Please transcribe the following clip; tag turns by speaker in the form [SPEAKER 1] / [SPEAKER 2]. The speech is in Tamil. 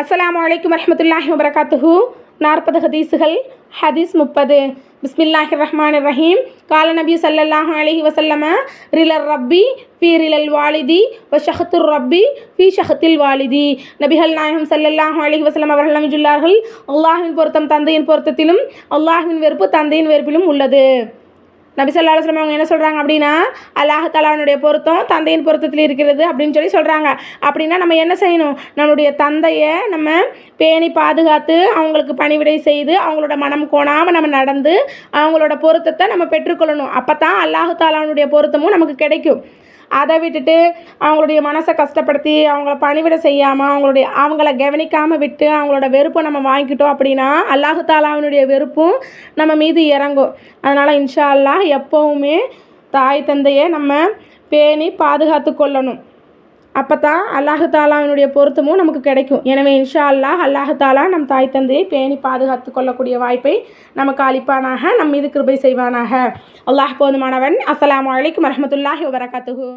[SPEAKER 1] அஸ்ஸலாமு அலைக்கும் வரஹ்மத்துல்லாஹி வபரகாத்துஹு. 40 ஹதீஸுகள். ஹதீஸ் 30. பிஸ்மில்லாஹிர் ரஹ்மானிர் ரஹீம். கால நபி ஸல்லல்லாஹு அலைஹி வஸல்லம ரிலர் ரப்பி ஃபீ ரிலல் வாலிதி வ ஷஹத்துர் ரப்பி ஃபீ ஷஹத்தில் வாலிதி. நபிகள் நாயகம் ஸல்லல்லாஹு அலைஹி வஸல்லம் அவர்கள் அமைச்சுள்ளார்கள், அல்லாஹ்வின் பொருத்தம் தந்தையின் பொருத்தத்திலும் அல்லாஹ்வின் வெறுப்பு தந்தையின் வெறுப்பிலும் உள்ளது. நபி ஸல்லல்லாஹு அலைஹி வஸல்லம் அவங்க என்ன சொல்கிறாங்க அப்படின்னா, அல்லாஹ் தஆலாவுடைய பொருத்தம் தந்தையின் பொருத்தத்தில் இருக்கிறது அப்படின்னு சொல்கிறாங்க. அப்படின்னா நம்ம என்ன செய்யணும்? நம்மளுடைய தந்தையை நம்ம பேணி பாதுகாத்து அவங்களுக்கு பணிவிடை செய்து அவங்களோட மனம் கோணாமல் நம்ம நடந்து அவங்களோட பொருத்தத்தை நம்ம பெற்றுக்கொள்ளணும். அப்போ தான் அல்லாஹ் தஆலாவுடைய பொருத்தமும் நமக்கு கிடைக்கும். அதை விட்டுட்டு அவங்களுடைய மனசை கஷ்டப்படுத்தி அவங்கள பணிவிட செய்யாமல் அவங்கள கவனிக்காமல் விட்டு அவங்களோட வெறுப்பை நம்ம வாங்கிக்கிட்டோம் அப்படின்னா அல்லாஹ் தஆலாவினுடைய வெறுப்பும் நம்ம மீது இறங்கும். அதனால் இன்ஷா அல்லாஹ் எப்போவுமே தாய் தந்தையை நம்ம பேணி பாதுகாத்து கொள்ளணும். அப்போ தான் அல்லாஹ் தஆலாவினுடைய பொருத்தமும் நமக்கு கிடைக்கும். எனவே இன்ஷா அல்லாஹ் தஆலா நம் தாய் தந்தையை பேணி பாதுகாத்து கொள்ளக்கூடிய வாய்ப்பை நமக்கு அளிப்பானாக, நம் மீது கிருபை செய்வானாக. அல்லாஹ் போதுமானவன். அஸ்ஸலாமு அலைக்கும் வரஹ்மத்துல்லாஹி வபரகாத்துஹு.